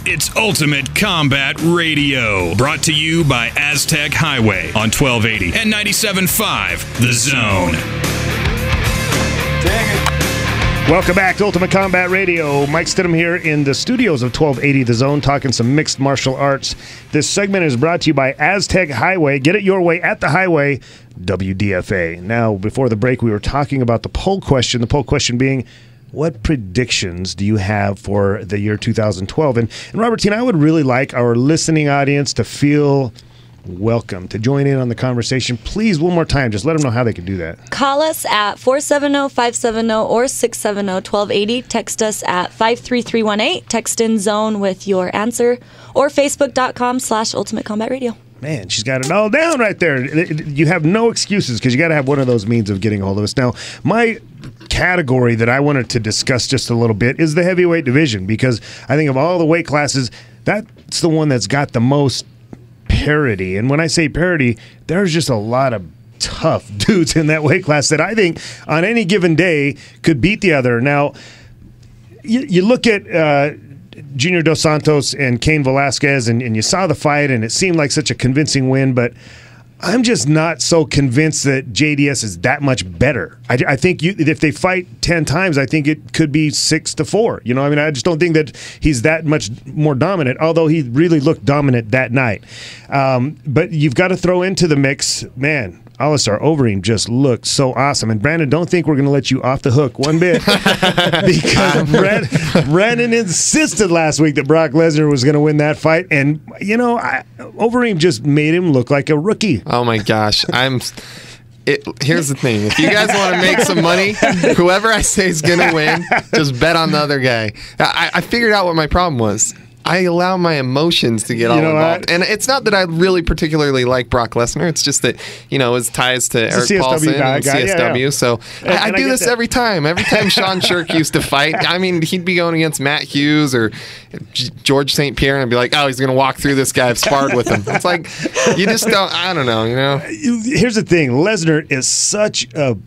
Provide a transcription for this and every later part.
It's Ultimate Combat Radio, brought to you by Aztec Highway on 1280 and 97.5 The Zone. Welcome back to Ultimate Combat Radio. Mike Stidham here in the studios of 1280 The Zone, talking some mixed martial arts. This segment is brought to you by Aztec Highway. Get it your way at the highway, WDFA. Now, before the break, we were talking about the poll question. The poll question being, what predictions do you have for the year 2012? And Robertine, I would really like our listening audience to feel welcome to join in on the conversation. Please, one more time, just let them know how they can do that. Call us at 470-570 or 670-1280. Text us at 53318. Text in zone with your answer, or facebook.com/Ultimate Combat Radio. Man, she's got it all down right there. You have no excuses because you got to have one of those means of getting a hold of us. Now, my category that I wanted to discuss just a little bit is the heavyweight division, because I think of all the weight classes, that's the one that's got the most parity. And when I say parity, there's just a lot of tough dudes in that weight class that I think on any given day could beat the other. Now, you look at Junior Dos Santos and Cain Velasquez, and you saw the fight, and it seemed like such a convincing win, but I'm just not so convinced that JDS is that much better. I think if they fight 10 times, I think it could be 6-4. You know, I mean, I just don't think that he's that much more dominant, although he really looked dominant that night. But you've got to throw into the mix, man, Alistair Overeem just looked so awesome. And Brandon, don't think we're going to let you off the hook one bit, because Brandon insisted last week that Brock Lesnar was going to win that fight. And, you know, Overeem just made him look like a rookie. Oh, my gosh. Here's the thing. If you guys want to make some money, whoever I say is going to win, just bet on the other guy. I figured out what my problem was. I allow my emotions to get all involved. And it's not that I really particularly like Brock Lesnar. It's just that, you know, his ties to Eric Paulson and CSW. Yeah. So I do this every time. Every time Sean Shirk used to fight, I mean, he'd be going against Matt Hughes or George St. Pierre, and I'd be like, oh, he's going to walk through this guy. I've sparred with him. It's like, you just don't, I don't know, you know. Here's the thing. Lesnar is such an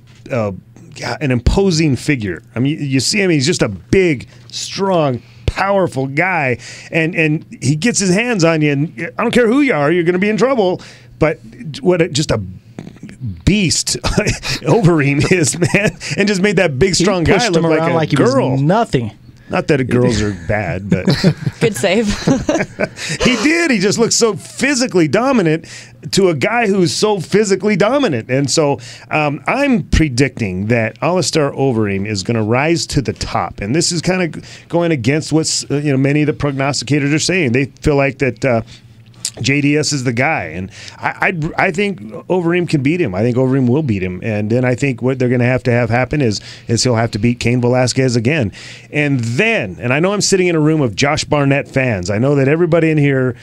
imposing figure. I mean, you see him, he's just a big, strong, powerful guy, and he gets his hands on you, and I don't care who you are, you're going to be in trouble. But just a beast Overeem is, man, and just made that big, strong guy look like a girl. Was nothing. Not that girls are bad, but good save. He did. He just looked so physically dominant to a guy who's so physically dominant. And so I'm predicting that Alistair Overeem is going to rise to the top. And this is kind of going against what many of the prognosticators are saying. They feel like that JDS is the guy, and I think Overeem can beat him. I think Overeem will beat him, and then I think what they're going to have happen is he'll have to beat Cain Velasquez again, and I know I'm sitting in a room of Josh Barnett fans. I know that everybody in here,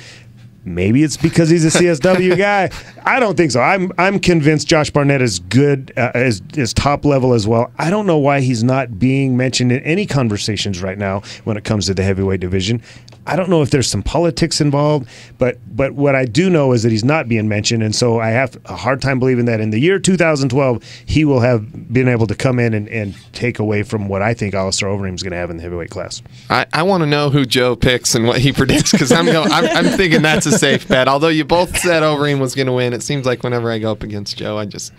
maybe it's because he's a CSW guy. I don't think so. I'm convinced Josh Barnett is good, is top level as well. I don't know why he's not being mentioned in any conversations right now when it comes to the heavyweight division. I don't know if there's some politics involved, but what I do know is that he's not being mentioned, and so I have a hard time believing that in the year 2012 he will have been able to come in and take away from what I think Alistair Overeem is going to have in the heavyweight class. I want to know who Joe picks and what he predicts, because I'm thinking that's a safe bet. Although you both said Overeem was going to win, it seems like whenever I go up against Joe, I just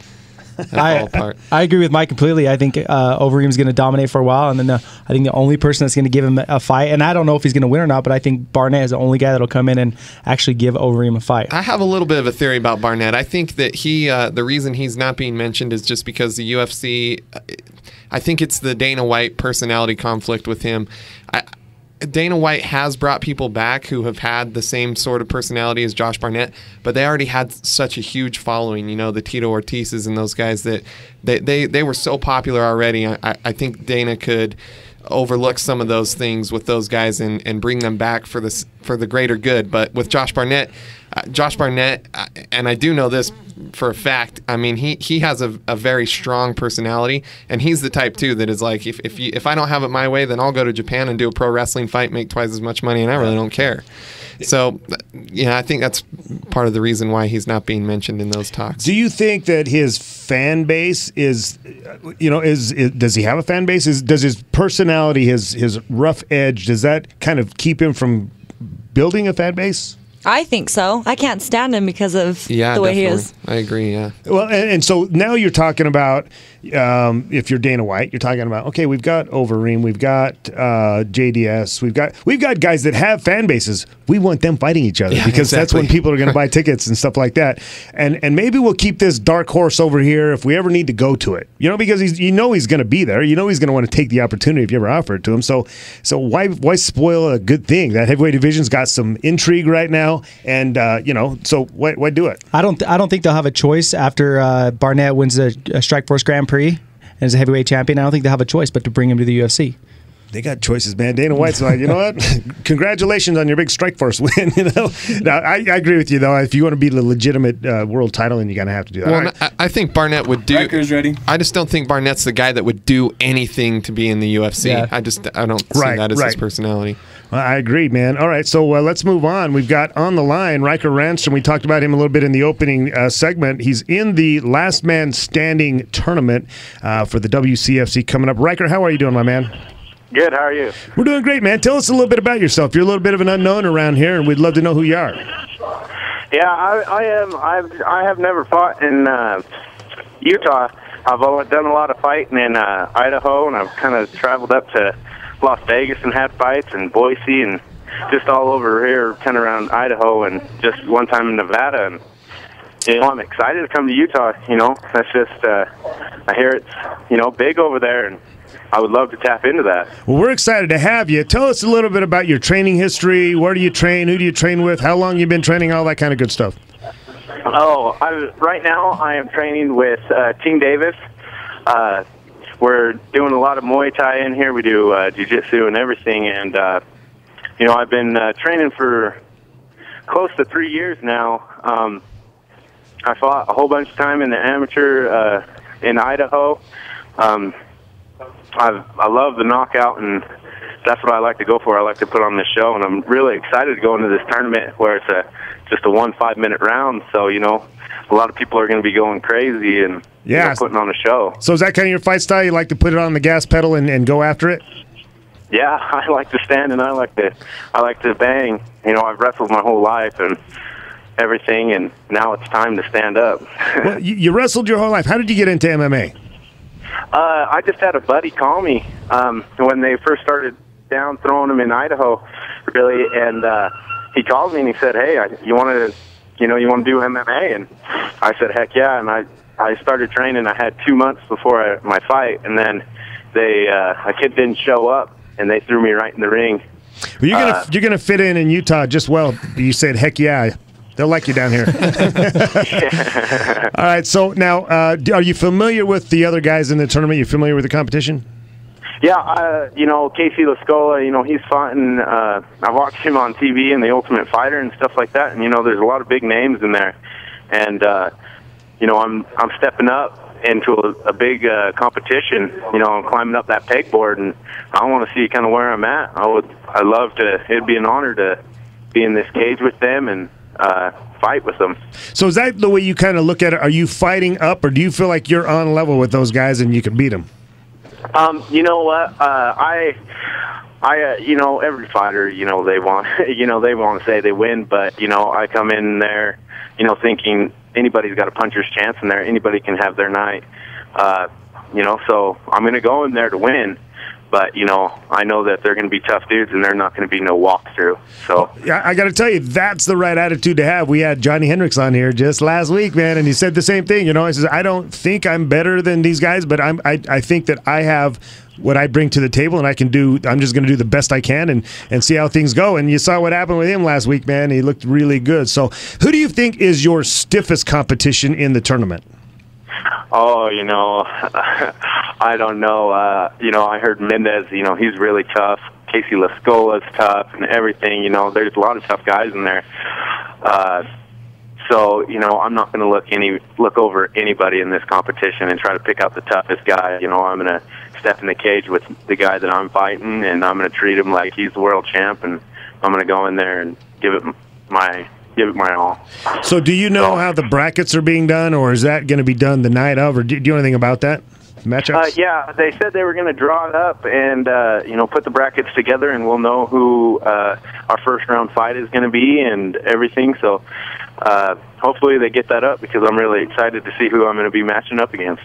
fall apart. I agree with Mike completely. I think Overeem's going to dominate for a while, and then I think the only person that's going to give him a fight, and I don't know if he's going to win or not, but I think Barnett is the only guy that'll come in and actually give Overeem a fight. I have a little bit of a theory about Barnett. I think that the reason he's not being mentioned is just because the UFC, I think it's the Dana White personality conflict with him. Dana White has brought people back who have had the same sort of personality as Josh Barnett, but they already had such a huge following. You know, the Tito Ortizes and those guys, that they were so popular already. I think Dana could overlook some of those things with those guys and bring them back for the greater good. But with Josh Barnett, and I do know this for a fact, I mean, he has a very strong personality, and he's the type too that is like, if I don't have it my way, then I'll go to Japan and do a pro wrestling fight, make twice as much money, and I really don't care. So, yeah, I think that's part of the reason why he's not being mentioned in those talks. Do you think that his fan base is does he have a fan base? Does his personality, his rough edge, does that kind of keep him from building a fan base? I think so. I can't stand him because of Yeah, the way definitely. he is. I agree. Yeah. Well, and so now you're talking about if you're Dana White, you're talking about, okay, we've got Overeem, we've got JDS, we've got guys that have fan bases. We want them fighting each other because that's when people are going to buy tickets and stuff like that. And maybe we'll keep this dark horse over here if we ever need to go to it. Because he's going to be there. He's going to want to take the opportunity if you ever offer it to him. So why spoil a good thing? That heavyweight division's got some intrigue right now, and so why do it? I don't think they'll have a choice after Barnett wins the Strikeforce Grand Prix and is a heavyweight champion. I don't think they'll have a choice but to bring him to the UFC. They got choices, man. Dana White's like, you know what? Congratulations on your big Strikeforce win. Now, I agree with you, though. If you want to be the legitimate world title, then you're going to have to do that. Well, Right. I think Barnett would do. Riker's ready. I just don't think Barnett's the guy that would do anything to be in the UFC. Yeah. I don't see that as his personality. Well, I agree, man. All right, so let's move on. We've got on the line Riker Ranstrom. We talked about him a little bit in the opening segment. He's in the Last Man Standing tournament for the WCFC coming up. Riker, how are you doing, my man? Good. How are you? We're doing great, man. Tell us a little bit about yourself. You're a little bit of an unknown around here, and we'd love to know who you are. Yeah, I am. I have never fought in Utah. I've always done a lot of fighting in Idaho, and I've kind of traveled up to Las Vegas and had fights, and Boise, and just all over here, kind of around Idaho, and just one time in Nevada. And I'm excited to come to Utah. That's just I hear it's big over there, and I would love to tap into that. Well, we're excited to have you. Tell us a little bit about your training history. Where do you train? Who do you train with? How long you been training? All that kind of good stuff. Right now I am training with Team Davis. We're doing a lot of Muay Thai in here. We do jiu-jitsu and everything. And, I've been training for close to 3 years now. I fought a whole bunch of time in the amateur in Idaho. I love the knockout, and that's what I like to go for. I like to put on this show, and I'm really excited to go into this tournament where it's just a 1 5-minute round. So, a lot of people are going to be going crazy and putting on a show. So is that kind of your fight style? You like to put it on the gas pedal and go after it? Yeah, I like to stand and I like to bang. I've wrestled my whole life and everything, and now it's time to stand up. Well, you wrestled your whole life. How did you get into MMA? I just had a buddy call me when they first started down throwing them in Idaho, really, and he called me and he said, "Hey, you want to do MMA?" And I said, "Heck yeah!" And I started training. I had 2 months before my fight, and then a kid didn't show up, and they threw me right in the ring. Well, you're gonna fit in Utah just well. You said, "Heck yeah." They'll like you down here. All right. So now, are you familiar with the other guys in the tournament? You familiar with the competition? Yeah. Casey Lascola. He's fought, and I've watched him on TV and The Ultimate Fighter and stuff like that. And there's a lot of big names in there. And I'm stepping up into a big competition. I'm climbing up that pegboard, and I want to see kind of where I'm at. I'd love to. It'd be an honor to be in this cage with them and fight with them. So is that the way you kind of look at it? Are you fighting up, or do you feel like you're on level with those guys and you can beat them? You know what? Every fighter, they want, they want to say they win, but I come in there, thinking anybody's got a puncher's chance in there. Anybody can have their night. So I'm going to go in there to win. But, I know that they're going to be tough dudes, and they're not going to be no walkthrough. So yeah, I got to tell you, that's the right attitude to have. We had Johnny Hendricks on here just last week, man, and he said the same thing. He says, I don't think I'm better than these guys, but I think that I have what I bring to the table, and I'm just going to do the best I can and see how things go. And you saw what happened with him last week, man. He looked really good. So who do you think is your stiffest competition in the tournament? Oh, I don't know. I heard Mendez, he's really tough. Casey Lascola's tough and everything. There's a lot of tough guys in there. So, I'm not going to look over anybody in this competition and try to pick out the toughest guy. I'm going to step in the cage with the guy that I'm fighting, and I'm going to treat him like he's the world champ, and I'm going to go in there and give it my all. So do you know how the brackets are being done, or is that going to be done the night of, or do you know anything about that? matchups? Yeah, they said they were going to draw it up and put the brackets together, and we'll know who our first round fight is going to be and everything. So hopefully they get that up, because I'm really excited to see who I'm going to be matching up against.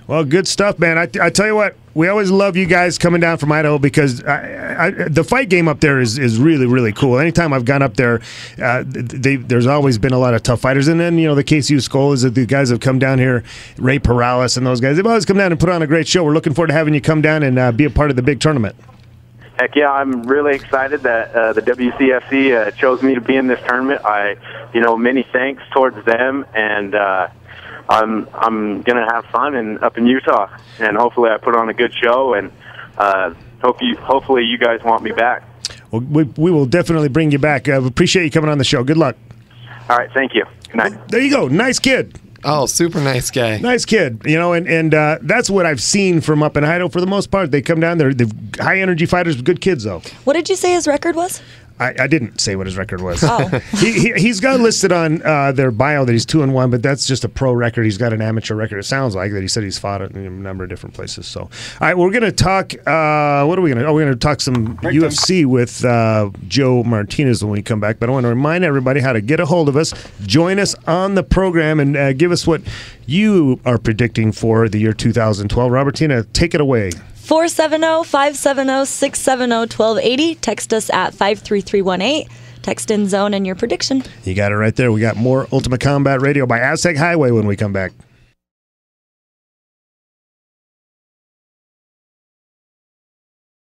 Well, good stuff, man. I tell you what, we always love you guys coming down from Idaho, because the fight game up there is really, really cool. Anytime I've gone up there, there's always been a lot of tough fighters. And then, the KCU Skull is that the guys have come down here, Ray Perales and those guys. They've always come down and put on a great show. We're looking forward to having you come down and be a part of the big tournament. Heck yeah, I'm really excited that the WCFC chose me to be in this tournament. Many thanks towards them, and I'm gonna have fun up in Utah, and hopefully I put on a good show, and hopefully you guys want me back. Well, we will definitely bring you back. Appreciate you coming on the show. Good luck. All right, thank you. Good night. There you go. Nice kid. Oh, super nice guy. Nice kid. And that's what I've seen from up in Idaho for the most part. They come down there. They're high energy fighters, good kids though. What did you say his record was? I didn't say what his record was. Oh. He's got listed on their bio that he's 2-1, but that's just a pro record. He's got an amateur record. It sounds like that. He said he's fought in a number of different places. So, all right, we're going to talk. What are we going to? Oh, we're going to talk some UFC with Joe Martinez when we come back. But I want to remind everybody how to get a hold of us. Join us on the program and give us what you are predicting for the year 2012. Robertina, take it away. 470-570-670-1280. Text us at 53318. Text in zone and your prediction. You got it right there. We got more Ultimate Combat Radio by Aztec Highway when we come back.